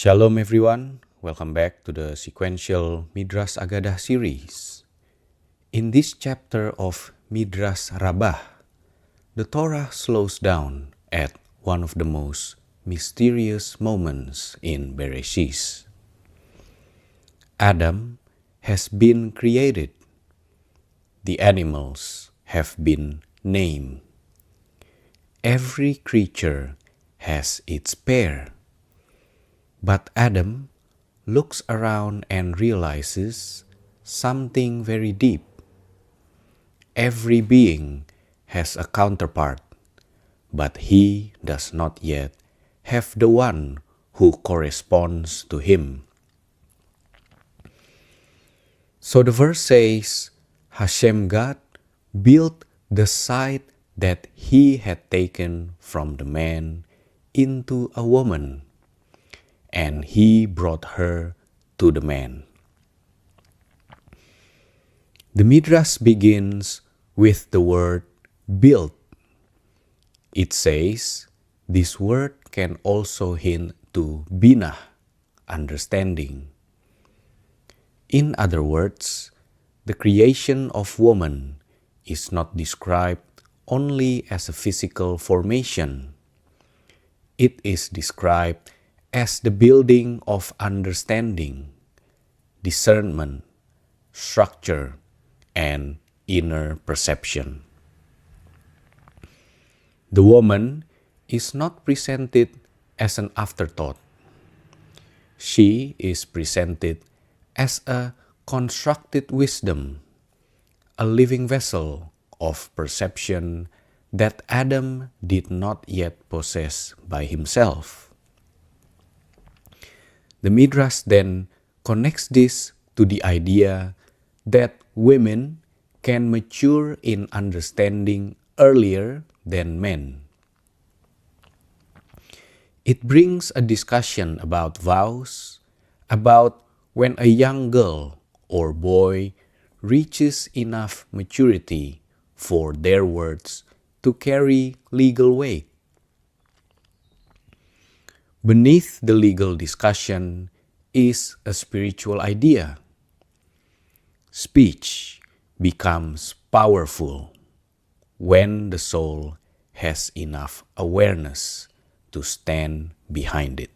Shalom everyone, welcome back to the sequential Midrash Aggadah series. In this chapter of Midrash Rabbah, the Torah slows down at one of the most mysterious moments in Bereishis. Adam has been created. The animals have been named. Every creature has its pair. But Adam looks around and realizes something very deep. Every being has a counterpart, but he does not yet have the one who corresponds to him. So the verse says, Hashem God built the site that he had taken from the man into a woman, and he brought her to the man. The Midrash begins with the word built. It says this word can also hint to Binah, understanding. In other words, the creation of woman is not described only as a physical formation. It is described as the building of understanding, discernment, structure, and inner perception. The woman is not presented as an afterthought. She is presented as a constructed wisdom, a living vessel of perception that Adam did not yet possess by himself. The Midrash then connects this to the idea that women can mature in understanding earlier than men. It brings a discussion about vows, about when a young girl or boy reaches enough maturity for their words to carry legal weight. Beneath the legal discussion is a spiritual idea. Speech becomes powerful when the soul has enough awareness to stand behind it.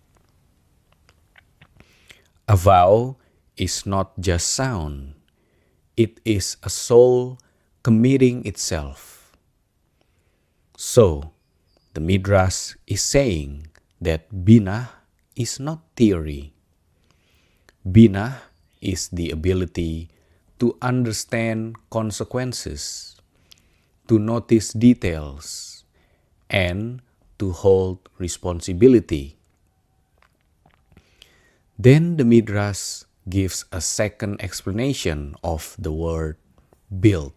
A vow is not just sound, it is a soul committing itself. So, the Midrash is saying that Binah is not theory. Binah is the ability to understand consequences, to notice details, and to hold responsibility. Then the Midrash gives a second explanation of the word built.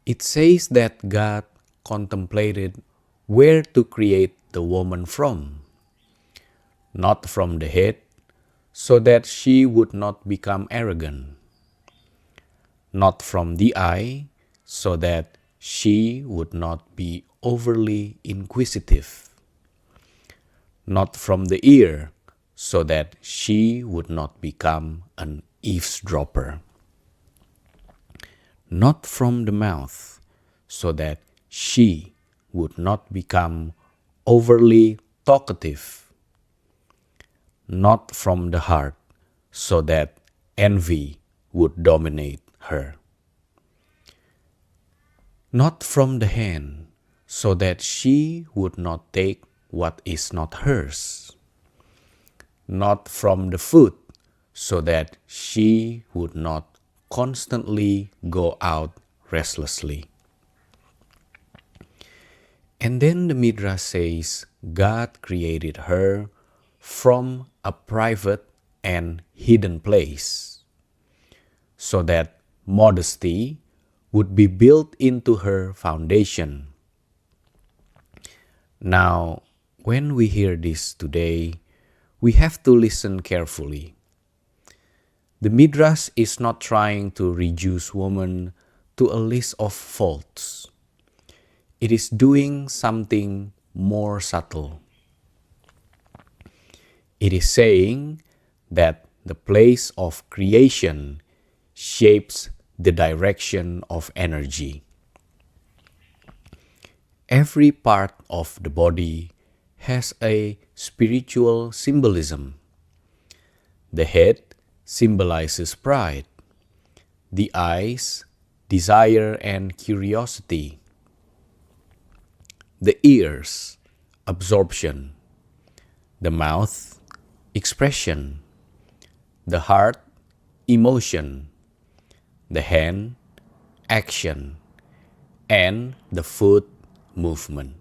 It says that God contemplated where to create the woman from, not from the head, so that she would not become arrogant, not from the eye, so that she would not be overly inquisitive, not from the ear, so that she would not become an eavesdropper, not from the mouth, so that she would not become overly talkative, not from the heart, so that envy would dominate her, not from the hand, so that she would not take what is not hers, not from the foot, so that she would not constantly go out restlessly. And then the Midrash says God created her from a private and hidden place, so that modesty would be built into her foundation. Now, when we hear this today, we have to listen carefully. The Midrash is not trying to reduce woman to a list of faults. It is doing something more subtle. It is saying that the place of creation shapes the direction of energy. Every part of the body has a spiritual symbolism. The head symbolizes pride, the eyes, desire and curiosity, the ears, absorption, the mouth, expression, the heart, emotion, the hand, action, and the foot, movement.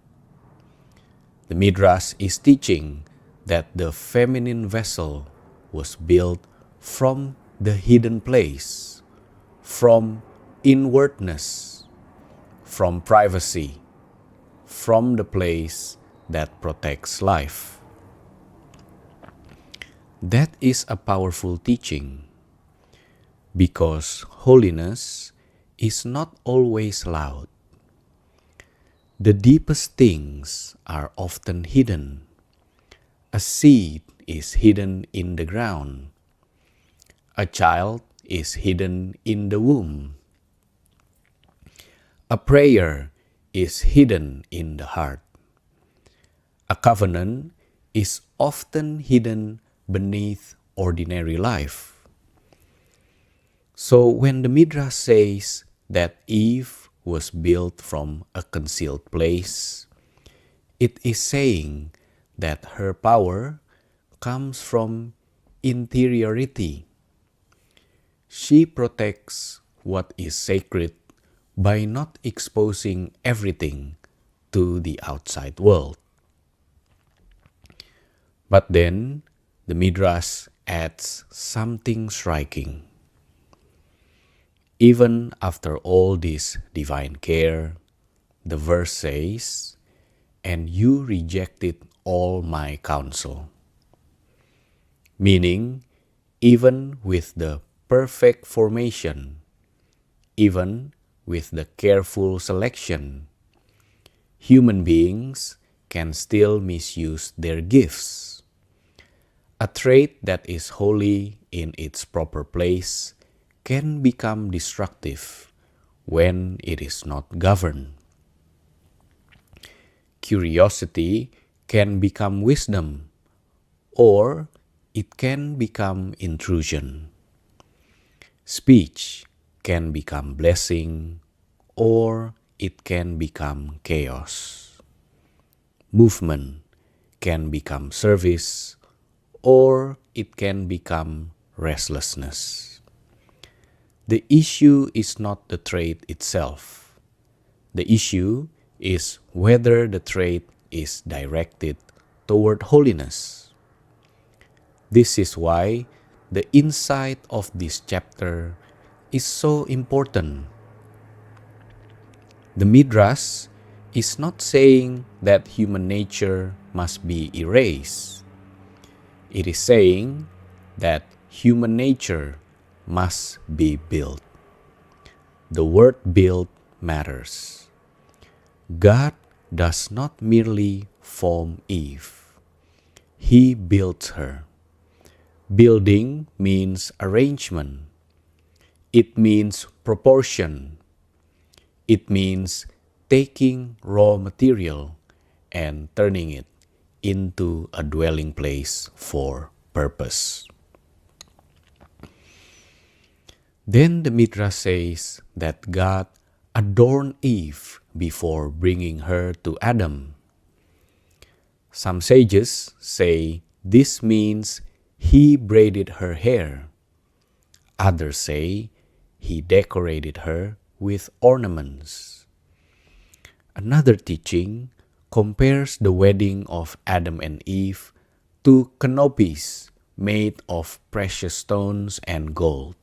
The Midrash is teaching that the feminine vessel was built from the hidden place, from inwardness, from privacy, from the place that protects life. That is a powerful teaching, because holiness is not always loud. The deepest things are often hidden. A seed is hidden in the ground. A child is hidden in the womb. A prayer is hidden in the heart. A covenant is often hidden beneath ordinary life. So when the Midrash says that Eve was built from a concealed place, it is saying that her power comes from interiority. She protects what is sacred by not exposing everything to the outside world. But then the Midrash adds something striking. Even after all this divine care, the verse says, "And you rejected all my counsel." Meaning, even with the perfect formation, even with the careful selection, human beings can still misuse their gifts. A trait that is holy in its proper place can become destructive when it is not governed. Curiosity can become wisdom, or it can become intrusion. Speech can become blessing, or it can become chaos. Movement can become service, or it can become restlessness. The issue is not the trait itself. The issue is whether the trait is directed toward holiness. This is why the insight of this chapter is so important. The Midrash is not saying that human nature must be erased. It is saying that human nature must be built. The word built matters. God does not merely form Eve. He builds her. Building means arrangement. It means proportion. It means taking raw material and turning it into a dwelling place for purpose. Then the Midrash says that God adorned Eve before bringing her to Adam. Some sages say this means he braided her hair. Others say he decorated her with ornaments. Another teaching compares the wedding of Adam and Eve to canopies made of precious stones and gold.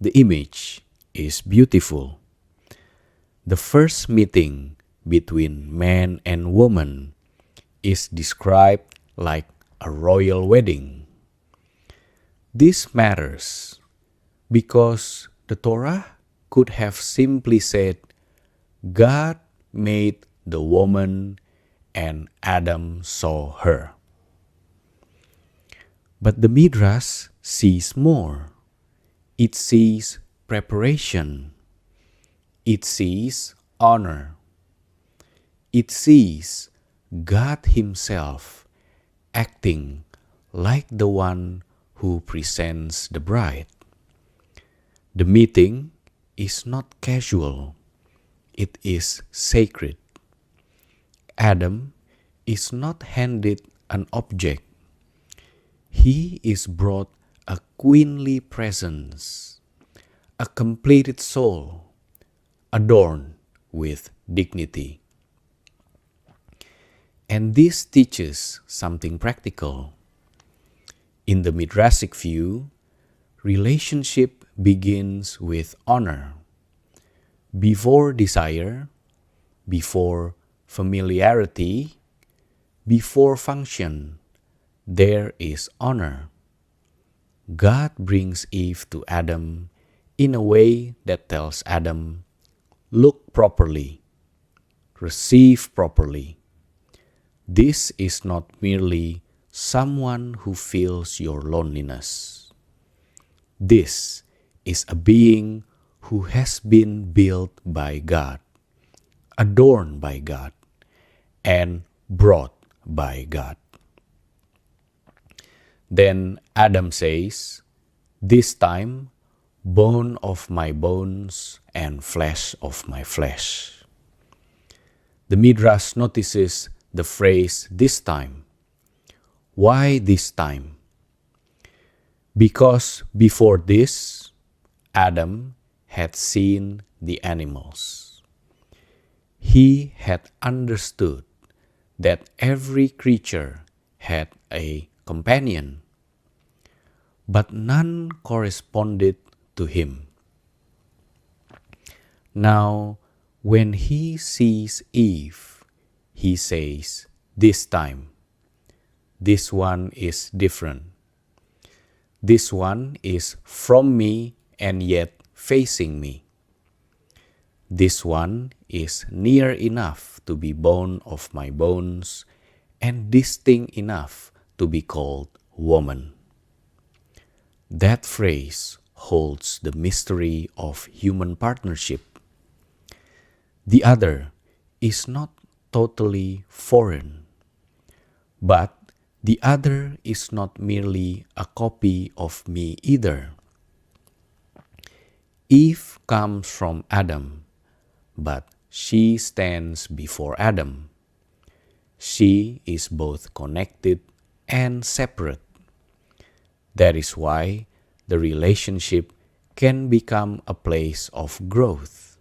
The image is beautiful. The first meeting between man and woman is described like a royal wedding. This matters because the Torah could have simply said, God made the woman and Adam saw her. But the Midrash sees more. It sees preparation. It sees honor. It sees God Himself acting like the one who presents the bride. The meeting is not casual. It is sacred. Adam is not handed an object. He is brought a queenly presence, a completed soul, adorned with dignity. And this teaches something practical. In the Midrashic view, relationship begins with honor. Before desire, before familiarity, before function, there is honor. God brings Eve to Adam in a way that tells Adam, look properly, receive properly. This is not merely someone who feels your loneliness. This is a being who has been built by God, adorned by God, and brought by God. Then Adam says, this time, bone of my bones and flesh of my flesh. The Midrash notices the phrase this time. Why this time? Because before this, Adam had seen the animals. He had understood that every creature had a companion, but none corresponded to him. Now, when he sees Eve, he says, this time, this one is different. This one is from me and yet facing me. This one is near enough to be bone of my bones and distinct enough to be called woman. That phrase holds the mystery of human partnership. The other is not totally foreign, but the other is not merely a copy of me either. Eve comes from Adam, but she stands before Adam. She is both connected and separate. That is why the relationship can become a place of growth.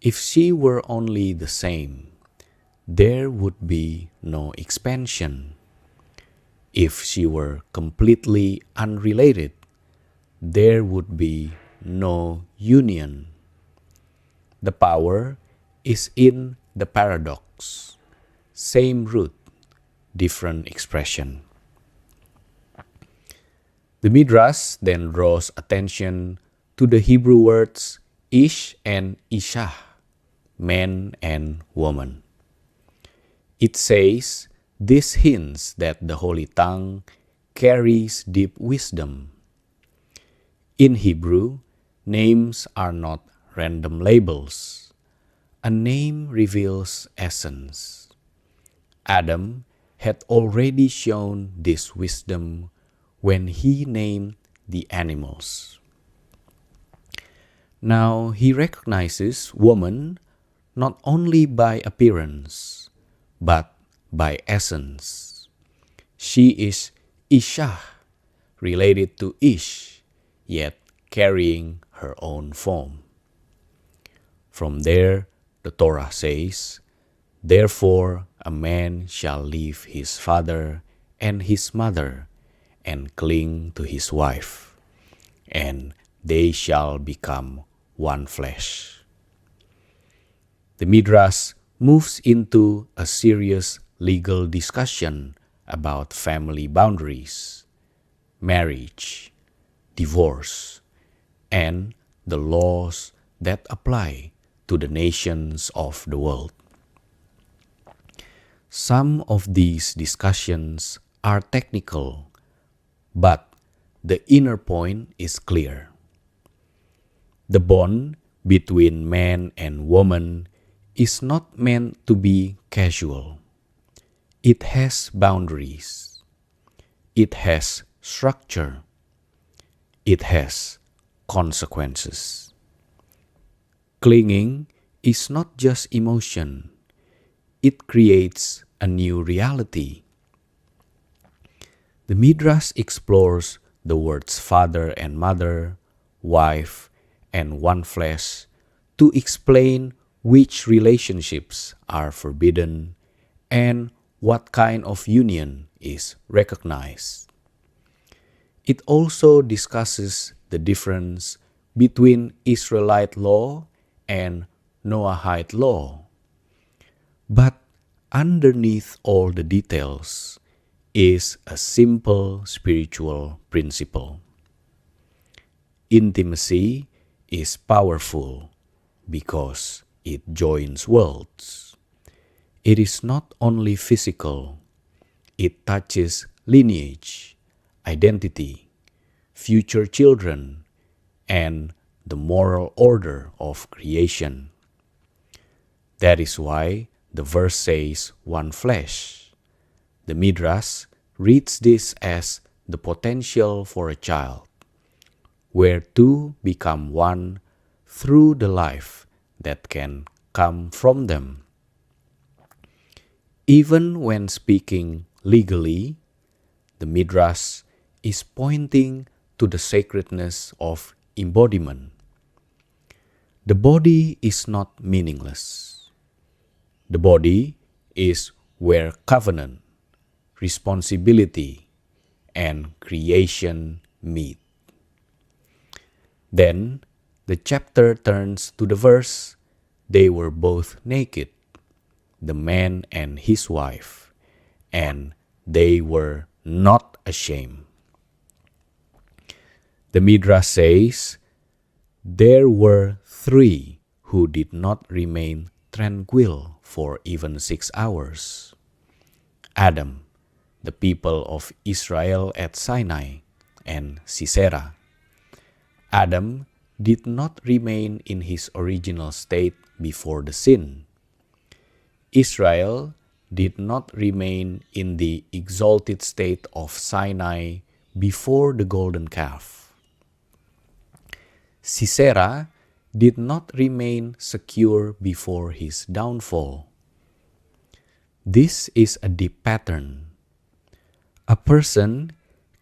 If she were only the same, there would be no expansion. If she were completely unrelated, there would be no union. The power is in the paradox. Same root, different expression. The Midrash then draws attention to the Hebrew words ish and ishah, man and woman. It says this hints that the Holy Tongue carries deep wisdom. In Hebrew, names are not random labels. A name reveals essence. Adam had already shown this wisdom when he named the animals. Now he recognizes woman not only by appearance, but by essence. She is ishah, related to ish, yet carrying her own form. From there, the Torah says, therefore a man shall leave his father and his mother, and cling to his wife, and they shall become one flesh. The Midrash moves into a serious legal discussion about family boundaries, marriage, divorce, and the laws that apply to the nations of the world. Some of these discussions are technical, but the inner point is clear. The bond between man and woman is not meant to be casual. It has boundaries. It has structure. It has consequences. Clinging is not just emotion. It creates a new reality. The Midrash explores the words father and mother, wife, and one flesh to explain which relationships are forbidden and what kind of union is recognized. It also discusses the difference between Israelite law and Noahide law. But underneath all the details is a simple spiritual principle. Intimacy is powerful because it joins worlds. It is not only physical, it touches lineage, identity, future children, and the moral order of creation. That is why the verse says one flesh. The Midrash reads this as the potential for a child, where two become one through the life that can come from them. Even when speaking legally, the Midrash is pointing to the sacredness of embodiment. The body is not meaningless. The body is where covenant, responsibility, and creation meet. Then the chapter turns to the verse, they were both naked, the man and his wife, and they were not ashamed. The Midrash says, there were three who did not remain tranquil for even 6 hours. Adam, the people of Israel at Sinai, and Sisera. Adam did not remain in his original state before the sin. Israel did not remain in the exalted state of Sinai before the golden calf. Sisera did not remain secure before his downfall. This is a deep pattern. A person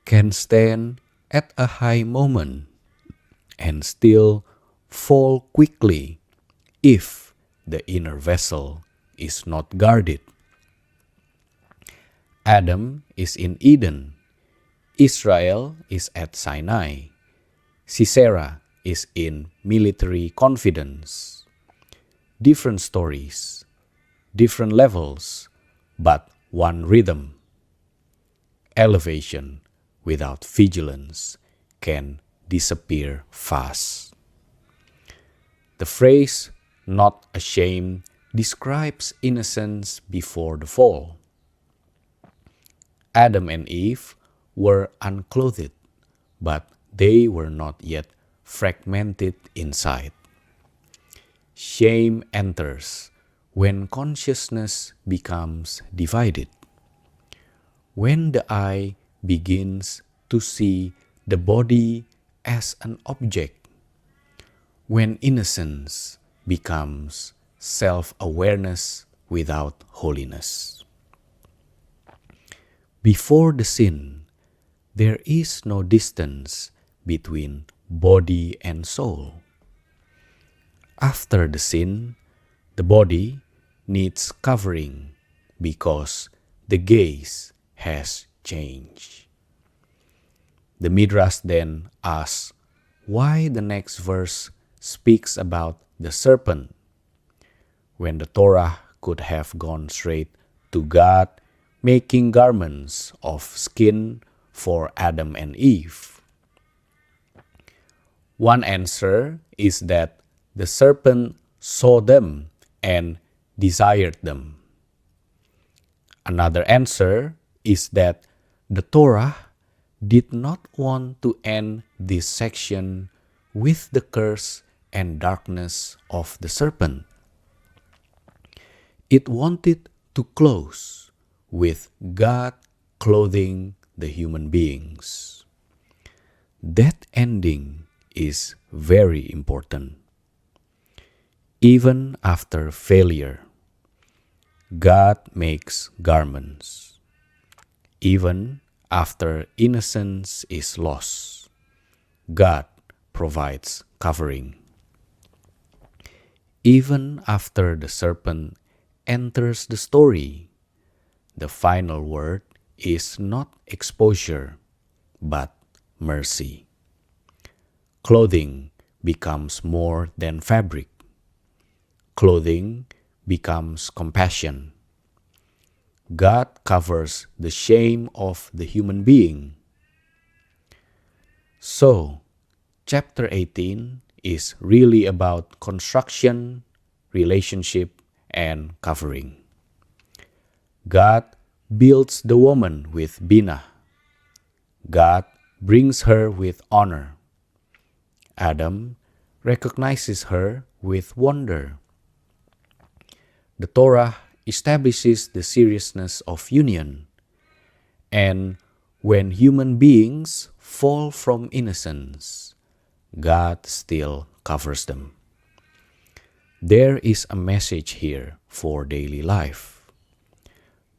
can stand at a high moment and still fall quickly if the inner vessel is not guarded. Adam is in Eden. Israel is at Sinai. Sisera is in military confidence. Different stories, different levels, but one rhythm. Elevation without vigilance can disappear fast. The phrase, not ashamed, describes innocence before the fall. Adam and Eve were unclothed, but they were not yet fragmented inside. Shame enters when consciousness becomes divided. When the eye begins to see the body as an object, when innocence becomes self-awareness without holiness. Before the sin, there is no distance between body and soul. After the sin, the body needs covering because the gaze has changed. The Midrash then asks why the next verse speaks about the serpent when the Torah could have gone straight to God making garments of skin for Adam and Eve. One answer is that the serpent saw them and desired them. Another answer is that the Torah did not want to end this section with the curse and darkness of the serpent. It wanted to close with God clothing the human beings. That ending is very important. Even after failure, God makes garments. Even after innocence is lost, God provides covering. Even after the serpent enters the story, the final word is not exposure, but mercy. Clothing becomes more than fabric. Clothing becomes compassion. God covers the shame of the human being. So, chapter 18 is really about construction, relationship, and covering. God builds the woman with Binah. God brings her with honor. Adam recognizes her with wonder. The Torah establishes the seriousness of union. And when human beings fall from innocence, God still covers them. There is a message here for daily life.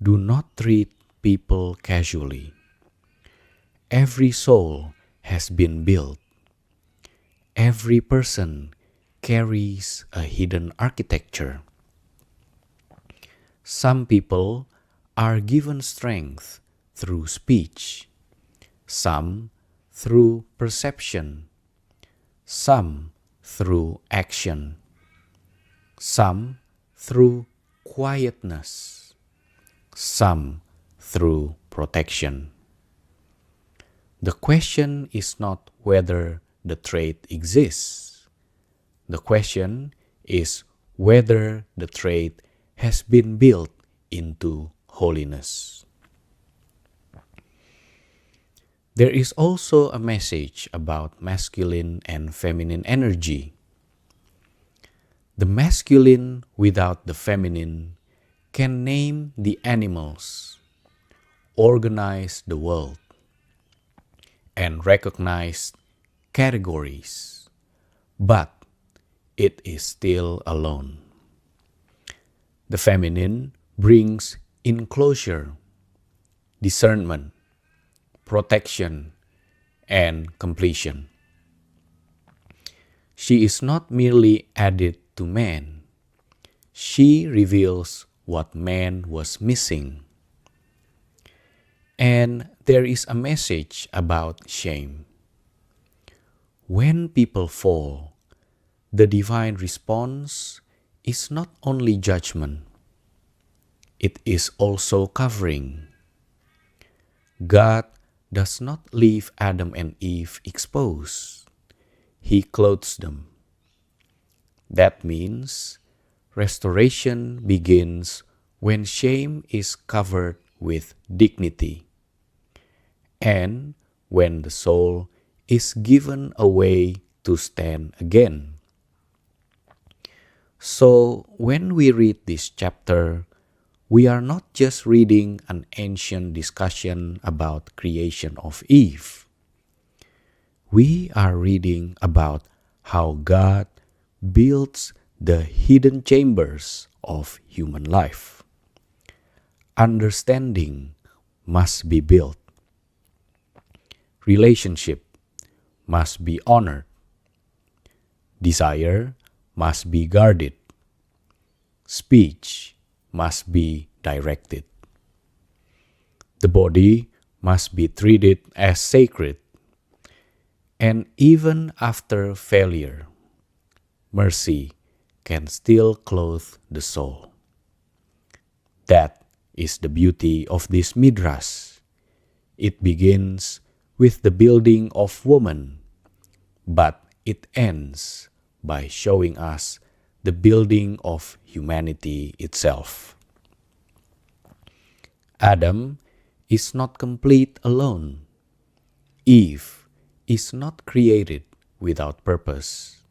Do not treat people casually. Every soul has been built. Every person carries a hidden architecture. Some people are given strength through speech, some through perception, some through action, some through quietness, some through protection. The question is not whether the trait exists. The question is whether the trait has been built into holiness. There is also a message about masculine and feminine energy. The masculine without the feminine can name the animals, organize the world, and recognize categories, but it is still alone. The feminine brings enclosure, discernment, protection, and completion. She is not merely added to man. She reveals what man was missing. And there is a message about shame. When people fall, the divine response is not only judgment, it is also covering. God does not leave Adam and Eve exposed. He clothes them. That means restoration begins when shame is covered with dignity, and when the soul is given a way to stand again. So, when we read this chapter, we are not just reading an ancient discussion about creation of Eve. We are reading about how God builds the hidden chambers of human life. Understanding must be built. Relationship must be honored. Desire must be guarded. Speech must be directed. The body must be treated as sacred. And even after failure, mercy can still clothe the soul. That is the beauty of this Midrash. It begins with the building of woman, but it ends by showing us the building of humanity itself. Adam is not complete alone. Eve is not created without purpose.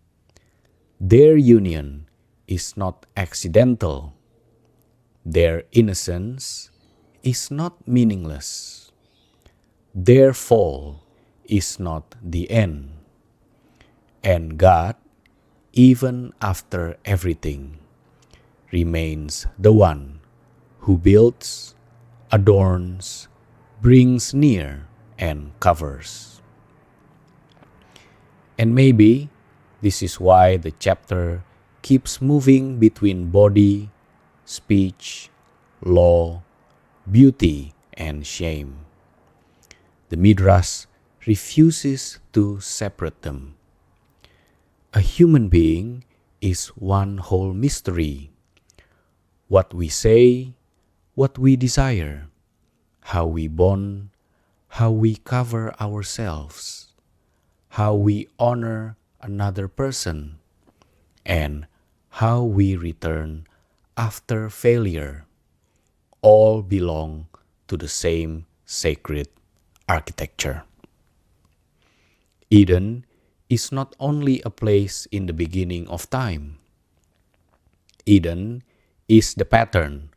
Their union is not accidental. Their innocence is not meaningless. Their fall is not the end. And God, even after everything, remains the one who builds, adorns, brings near, and covers. And maybe this is why the chapter keeps moving between body, speech, law, beauty, and shame. The Midrash refuses to separate them. A human being is one whole mystery. What we say, what we desire, how we bond, how we cover ourselves, how we honor another person, and how we return after failure, all belong to the same sacred architecture. Eden is not only a place in the beginning of time. Eden is the pattern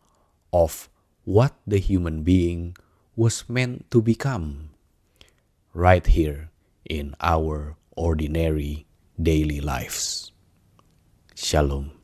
of what the human being was meant to become, right here in our ordinary daily lives. Shalom.